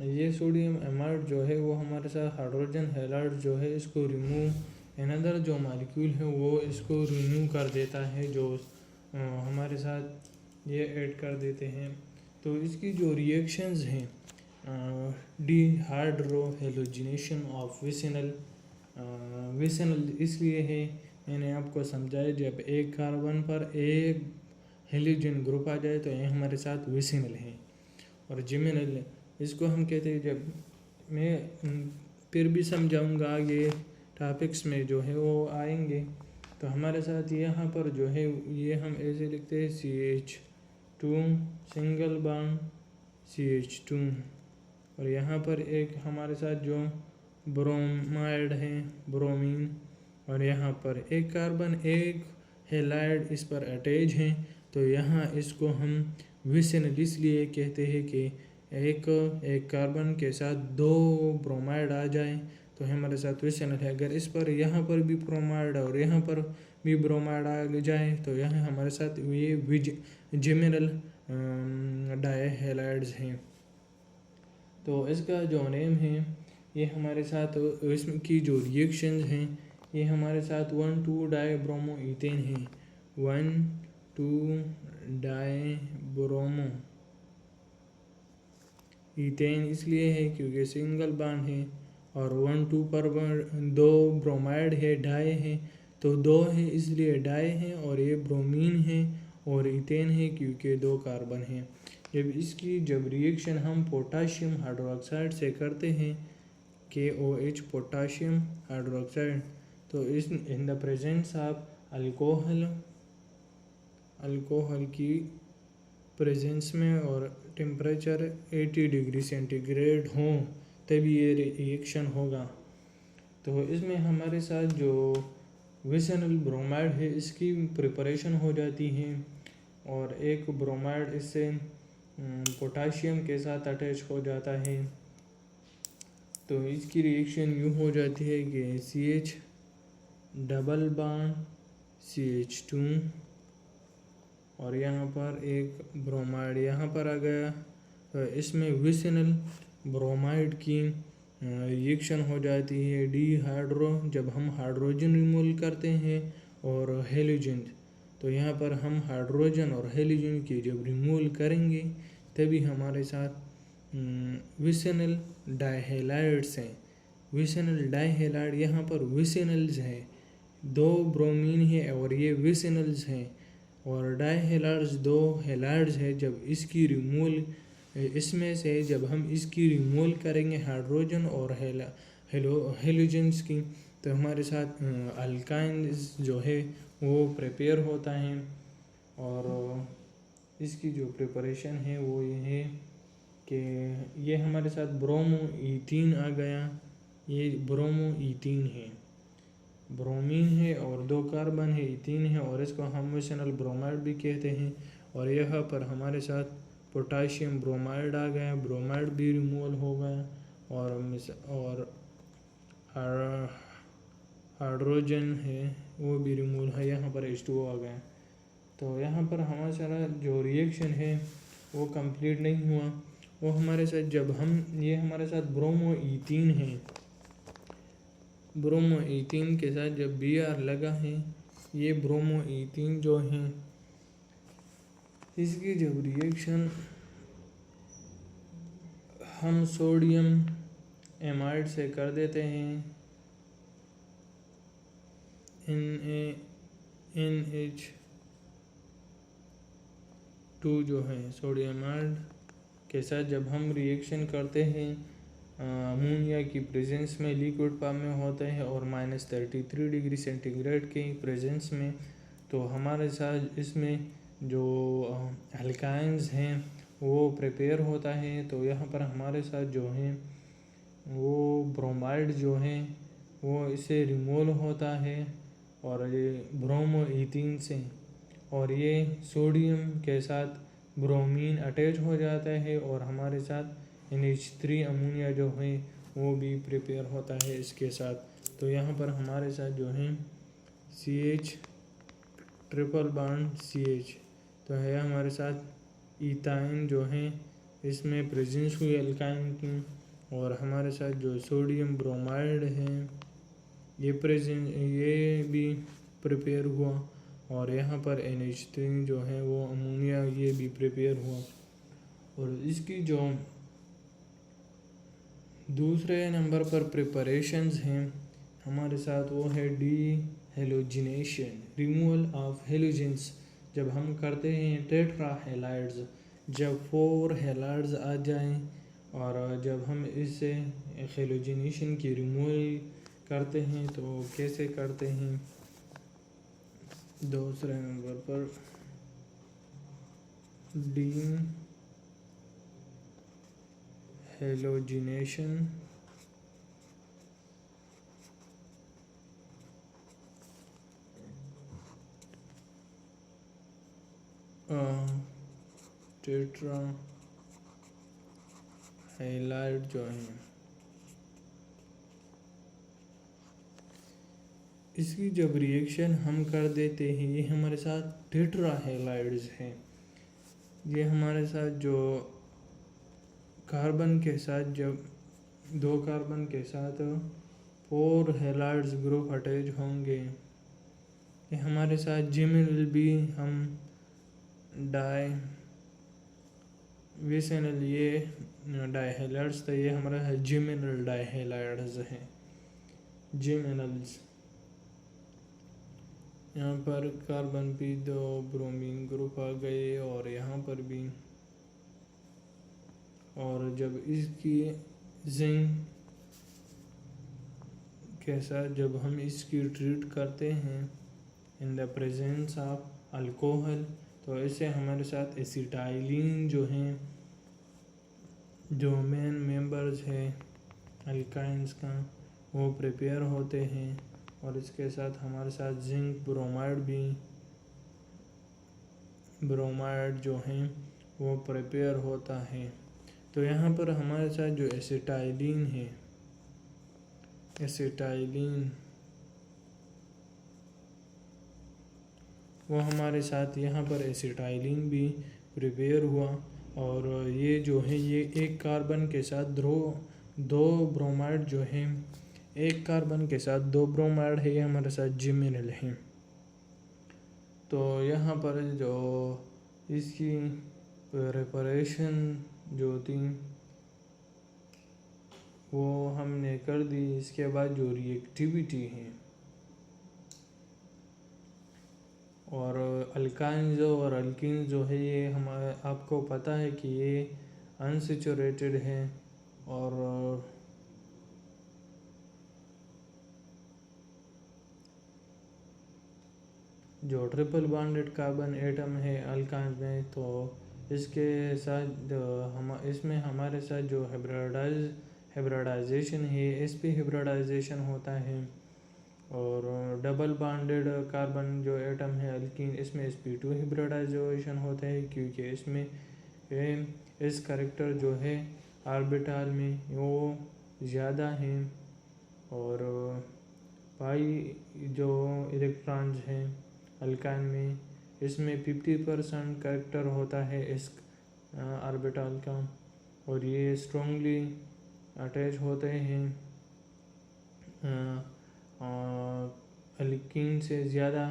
ये सोडियम एमाइड जो है वो हमारे साथ हाइड्रोजन हैलाइड जो है इसको रिमूव अनदर जो मॉलिक्यूल है वो इसको रिमूव कर देता है, जो हमारे साथ ये ऐड कर देते हैं। तो इसकी जो रिएक्शंस हैं, dehydro halogenation of vicinal, vicinal इसलिए है, मैंने आपको समझाया, जब एक कार्बन पर एक हेलोजन ग्रुप आ जाए तो ये हमारे साथ विसिनल है। और जिमिनल इसको हम कहते हैं, जब मैं फिर भी समझाऊंगा आगे टॉपिक्स में जो है वो आएंगे। तो हमारे साथ यहाँ पर जो है ये हम ऐसे लिखते हैं CH2 सिंगल बॉन्ड CH2, और यहाँ पर एक हमारे साथ जो ब्रोमाइड है ब्रोमीन, और यहाँ पर एक कार्बन एक हैलाइड इस पर अटैच है। तो यहाँ इसको हम विसिनल इसलिए कहते हैं कि एक कार्बन के साथ दो ब्रोमाइड आ जाए तो हमारे साथ विसिनल है। अगर इस पर यहाँ पर भी ब्रोमाइड और यहाँ पर भी ब्रोमाइड आ जाए तो यहाँ हमारे साथ ये जिमिनल डायहैलाइड्स हैं। तो इसका जो नेम है ये हमारे साथ इसमें की जो रिएक्शंस हैं ये हमारे साथ 1,2 डाईब्रोमो ईथेन है। 1,2 डाईब्रोमो ईथेन इसलिए है क्योंकि सिंगल बॉन्ड है, और 1,2 पर दो ब्रोमाइड है, डाई है, तो दो है इसलिए डाई है, और ये ब्रोमीन है, और ईथेन है क्योंकि दो कार्बन है। जब रिएक्शन हम पोटाशियम हाइड्रोक्साइड से करते हैं KOH पोटाशियम हाइड्रोक्साइड, तो इस in the presence of alcohol की प्रेजेंस में और टेम्परेचर 80 डिग्री सेंटीग्रेड हो तभी ये रिएक्शन होगा। तो इसमें हमारे साथ जो विसिनल ब्रोमाइड है इसकी प्रिपरेशन हो जाती है, और एक ब्रोमाइड इससे पोटाशियम के साथ अटैच हो जाता है। तो इसकी रिएक्शन यूँ हो जाती है कि CH डबल बॉन्ड CH2, और यहाँ पर एक ब्रोमाइड यहाँ पर आ गया, तो इसमें विसिनल ब्रोमाइड की रिएक्शन हो जाती है डिहाइड्रो, जब हम हाइड्रोजन रिमूव करते हैं और हेलोजन, तो यहाँ पर हम हाइड्रोजन और हेलोजन की जब रिमूव करेंगे तभी हमारे साथ विसिनल डायहैलाइड्स हैं। विसिनल डायहैलाइड यहाँ पर विसिनल्स है, दो ब्रोमीन है और ये विसिनल्स हैं, और डायहैलाइड्स दो हैलाइड्स है। जब इसकी रिमूवल इसमें से जब हम इसकी रिमूवल करेंगे हाइड्रोजन और हेलोजन्स की, तो हमारे साथ अल्काइन्स जो है वो प्रिपेयर होता है। और इसकी जो प्रिपरेशन है वो ये है कि ये हमारे साथ ब्रोमो ईथीन आ गया, ये ब्रोमो ईथीन है, ब्रोमीन है और दो कार्बन है, ईथीन है, और इसको हम विसिनल ब्रोमाइड भी कहते हैं। और यहाँ पर हमारे साथ पोटाशियम ब्रोमाइड आ गया, ब्रोमाइड भी रिमूवल हो गया, और हाइड्रोजन है वो भी रिमूवल है, यहाँ पर H2O आ गया। तो यहाँ पर हमारा सारा जो रिएक्शन है वो कंप्लीट नहीं हुआ। वो हमारे साथ जब हम ये हमारे साथ ब्रोमो ईथीन है, ब्रोमो ईथीन के साथ जब Br लगा है, ये ब्रोमो ईथीन जो है इसकी जब रिएक्शन हम सोडियम एमाइड से कर देते हैं, NH2 जो है सोडियम एमाइड के साथ जब हम रिएक्शन करते हैं अमोनिया की प्रेजेंस में, लिक्विड फॉर्म में होते हैं और -33 डिग्री सेंटीग्रेड के प्रेजेंस में, तो हमारे साथ इसमें जो अल्काइंस हैं वो प्रिपेयर होता है। तो यहाँ पर हमारे साथ जो है वो ब्रोमाइड जो है वो इससे रिमूव होता है, और ये ब्रोमो ईथीन से, और ये सोडियम के साथ ब्रोमीन अटैच हो जाता है, और हमारे साथ NH3 अमोनिया जो है वो भी प्रिपेयर होता है इसके साथ। तो यहाँ पर हमारे साथ जो है CH ट्रिपल बॉन्ड CH, तो है हमारे साथ इथाइन जो है इसमें प्रेजेंस हुई अल्काइन की, और हमारे साथ जो सोडियम ब्रोमाइड है ये भी प्रिपेयर हुआ, और यहाँ पर NH3 जो है वो अमोनिया ये भी प्रिपेयर हुआ। और इसकी जो दूसरे नंबर पर प्रिपरेशंस हैं हमारे साथ वो है D halogenation, removal of halogens. जब हम करते हैं टेट्रा हेलाइड्स, जब 4 हेलाइड्स आ जाएं और जब हम इससे हेलोजिनेशन की रिमूवल करते हैं तो कैसे करते हैं। दूसरे नंबर पर डी हेलोजिनेशन, टेट्रा हेलाइड जो है इसकी जब रिएक्शन हम कर देते हैं, ये हमारे साथ टेट्रा हेलाइड्स हैं। ये हमारे साथ जो कार्बन के साथ जब 2 कार्बन के साथ 4 हेलाइड्स ग्रुप अटैच होंगे, ये हमारे साथ जिमिनल भी हम डाई विसेनल ये डाइहेलाइड्स था, ये हमारा जिमिनल डाइहेलाइड्स हैं, जिमिनल्स। यहाँ पर कार्बन P2 ब्रोमीन ग्रुप आ गए, और यहाँ पर भी, और जब इसकी जिंक के साथ जब हम इसकी ट्रीट करते हैं in the presence of alcohol, तो ऐसे हमारे साथ एसिटाइलिन जो हैं, जो मेन मेंबर्स है अल्काइंस का, वो प्रिपेयर होते हैं, और इसके साथ हमारे साथ जिंक ब्रोमाइड जो हैं वो प्रिपेयर होता है। तो यहाँ पर हमारे साथ जो एसिटाइलिन है, एसिटाइलिन वो हमारे साथ यहाँ पर एसिटाइलिन भी प्रिपेयर हुआ, और ये जो है ये एक कार्बन के साथ दो ब्रोमाइड जो है, एक कार्बन के साथ 2 ब्रोमाइड है, ये हमारे साथ जिमिनल है। तो यहाँ पर जो इसकी प्रिपरेशन जो थी वो हमने कर दी। इसके बाद जो रिएक्टिविटी है, और अल्काइंस और अल्कीन्स जो है ये हमारे आपको पता है कि ये अनसेचुरेटेड है, और जो ट्रिपल बॉन्डेड कार्बन एटम है अल्काइंस में, तो इसके साथ इसमें हमारे साथ जो हाइब्रिडाइजेशन है sp हाइब्रिडाइजेशन होता है, और डबल बॉन्डेड कार्बन जो एटम है अल्कीन, इसमें sp2 हाइब्रिडाइजेशन होता है, क्योंकि इसमें इस कैरेक्टर जो है ऑर्बिटल में वो ज़्यादा है, और पाई जो इलेक्ट्रॉन्स हैं अल्काइन में, इसमें 50% कैरेक्टर होता है इस ऑर्बिटल का, और ये स्ट्रॉन्गली अटैच होते हैं अल्कीन से ज़्यादा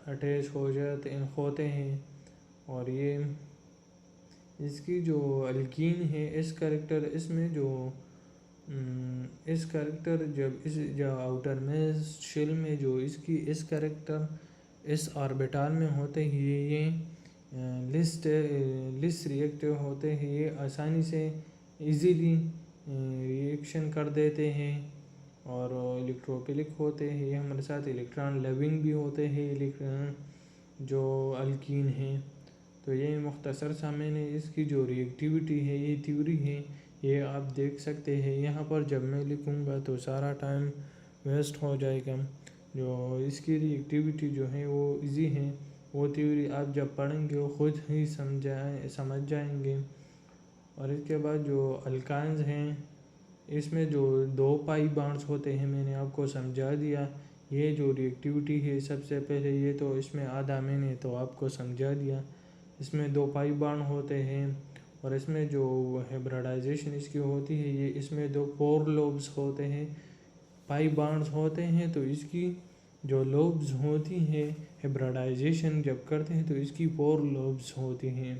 अटैच होते हैं। और ये इसकी जो अल्कीन है इस कैरेक्टर, इसमें जो इस कैरेक्टर जब इस जो आउटर में शेल में जो इसकी इस कैरेक्टर इस ऑर्बिटल में होते ही ये लिस्ट रिएक्टिव होते हैं, ये आसानी से इजीली रिएक्शन कर देते हैं, और इलेक्ट्रोफिलिक होते हैं, ये हमारे साथ इलेक्ट्रॉन लविंग भी होते हैं इलेक्ट्रॉन जो अल्कीन हैं। तो ये मुख्तसर सा मैंने इसकी जो रिएक्टिविटी है, ये थ्योरी है, ये आप देख सकते हैं। यहाँ पर जब मैं लिखूँगा तो सारा टाइम वेस्ट हो जाएगा। जो इसकी रिएक्टिविटी जो है वो इजी है, वो थ्योरी आप जब पढ़ेंगे वो खुद ही समझ जाएंगे। और इसके बाद जो अल्काइंस हैं इसमें जो 2 पाई बॉन्ड्स होते हैं मैंने आपको समझा दिया। ये जो रिएक्टिविटी है सबसे पहले ये तो इसमें आधा मैंने तो आपको समझा दिया। इसमें 2 पाई बॉन्ड होते हैं और इसमें जो हाइब्रिडाइजेशन इसकी होती है ये इसमें 2 पोर लोब्स होते हैं। पाई बॉन्ड्स होते हैं तो इसकी जो लोब्स होती हैं हाइब्रिडाइजेशन जब करते हैं तो इसकी पोर लोब्स होती हैं।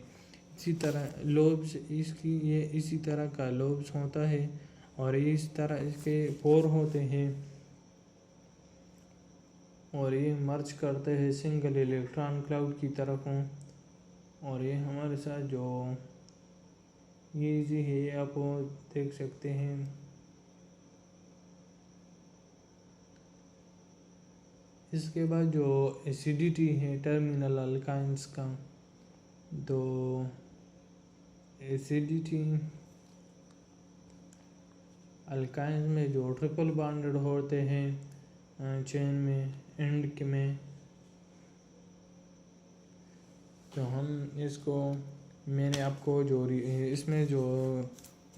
इसी तरह लोब्स इसकी ये इसी तरह का लोब्स होता है और इस तरह इसके पोर होते हैं और ये मर्ज करते हैं सिंगल इलेक्ट्रॉन क्लाउड की तरफ और ये हमारे साथ जो ये इजी है ये आप देख सकते हैं। इसके बाद जो एसिडिटी है टर्मिनल अल्काइंस का, तो एसिडिटी अल्काइंस में जो ट्रिपल बॉन्डेड होते हैं चेन में एंड में, तो हम इसको मैंने आपको जो इसमें जो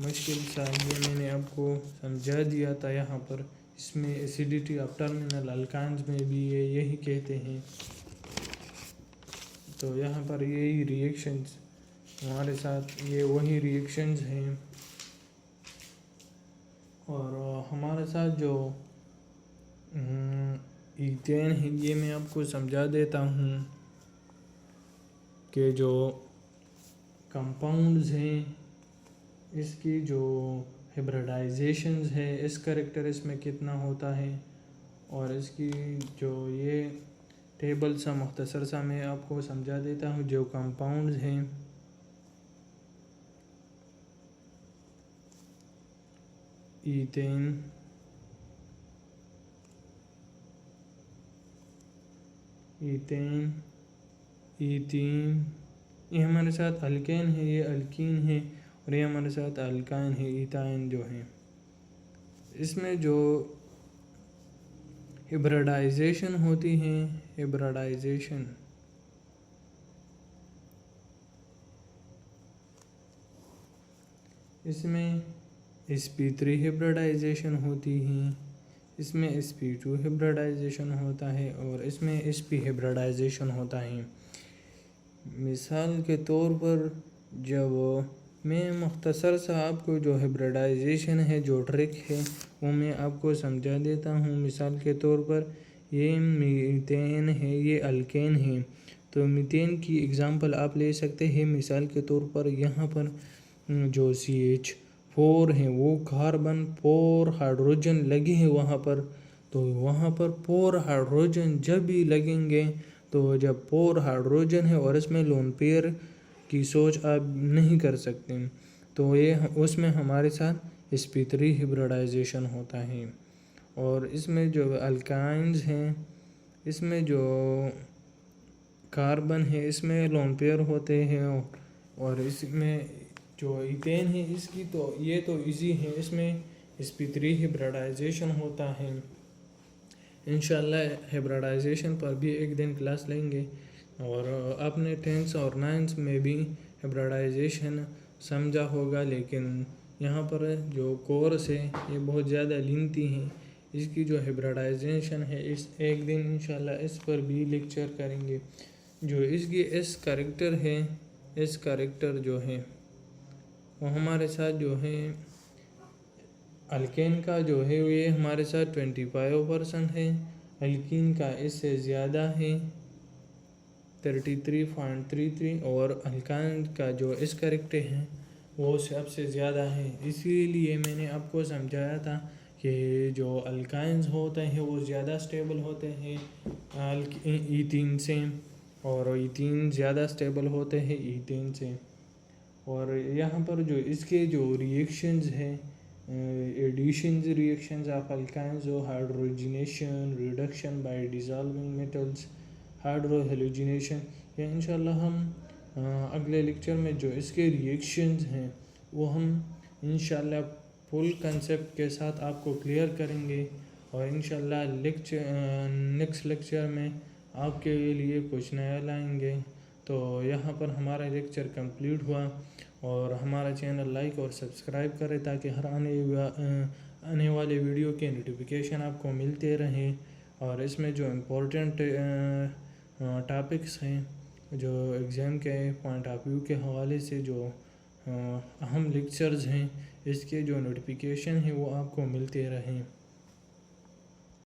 मुश्किल सा ये मैंने आपको समझा दिया था यहाँ पर। इसमें एसिडिटी ऑफ टर्मिनल अल्काइंस में भी ये यही कहते हैं। तो यहाँ पर यही रिएक्शंस हमारे साथ ये वही रिएक्शंस हैं और हमारे साथ जो ईथेन है ये मैं आपको समझा देता हूँ कि जो कंपाउंड्स हैं इसकी जो हाइब्रिडाइजेशंस है इस कैरेक्टर इसमें कितना होता है और इसकी जो ये टेबल सा मुख्तसर सा मैं आपको समझा देता हूँ। जो कंपाउंड्स हैं ईथेन, ईथीन ये हमारे साथ अल्केन है, ये अल्कीन है और ये हमारे साथ अल्काइन है इथाइन जो है। इसमें जो हाइब्रिडाइजेशन होती है हाइब्रिडाइजेशन इसमें sp3 हाइब्रिडाइजेशन होती है, इसमें sp2 हाइब्रिडाइजेशन होता है और इसमें sp हाइब्रिडाइजेशन होता है। मिसाल के तौर पर जब मैं मुख्तसर सा आपको जो हाइब्रिडाइजेशन है जो ट्रिक है वो मैं आपको समझा देता हूँ। मिसाल के तौर पर ये मीथेन है, ये अल्केन है, तो मीथेन की एग्ज़ाम्पल आप ले सकते हैं। मिसाल के तौर पर यहाँ पर जो CH4 है वो कार्बन 4 हाइड्रोजन लगे हैं वहाँ पर, तो वहाँ पर 4 हाइड्रोजन जब भी लगेंगे तो जब 4 हाइड्रोजन है और इसमें लोन पेयर की सोच आप नहीं कर सकते, तो ये उसमें हमारे साथ sp3 हाइब्रिडाइजेशन होता है। और इसमें जो अल्काइंस हैं इसमें जो कार्बन है इसमें लोन पेयर होते हैं और इसमें जो ईथेन है इसकी तो ये तो इजी है, इसमें sp3 हाइब्रिडाइजेशन होता है। इंशाल्लाह हाइब्रिडाइजेशन पर भी एक दिन क्लास लेंगे और आपने 10th और 9th में भी हाइब्रिडाइजेशन समझा होगा, लेकिन यहाँ पर जो कोर्स है ये बहुत ज़्यादा लेंथी है। इसकी जो हाइब्रिडाइजेशन है इस एक दिन इंशाल्लाह इस पर भी लेक्चर करेंगे। जो इसकी एस कैरेक्टर है, एस कैरेक्टर जो है वो हमारे साथ जो है अल्केन का जो है ये हमारे साथ 25% है, अल्कीन का इससे ज़्यादा है 33.33 और अल्काइन का जो इस कैरेक्टर है वो सबसे ज़्यादा है। इसीलिए मैंने आपको समझाया था कि जो अल्काइंस होते हैं वो ज़्यादा स्टेबल होते हैं ईथीन से और ईथीन ज़्यादा स्टेबल होते हैं ईथेन से। और यहाँ पर जो इसके जो रिएक्शंस हैं एडिशंस रिएक्शंस ऑफ अल्काइंस जो hydrogenation, reduction bye dissolving metals, hydro halogenation, या इंशाल्लाह हम अगले लेक्चर में जो इसके रिएक्शंस हैं वो हम इंशाल्लाह फुल कंसेप्ट के साथ आपको क्लियर करेंगे और इंशाल्लाह नेक्स्ट लेक्चर में आपके लिए कुछ नया लाएंगे। तो यहाँ पर हमारा लेक्चर कंप्लीट हुआ और हमारा चैनल लाइक और सब्सक्राइब करें ताकि हर आने वाले वीडियो के नोटिफिकेशन आपको मिलते रहें। और इसमें जो इम्पोर्टेंट टॉपिक्स हैं जो एग्ज़ाम के पॉइंट ऑफ व्यू के हवाले से जो अहम लेक्चर्स हैं इसके जो नोटिफिकेशन है वो आपको मिलते रहें।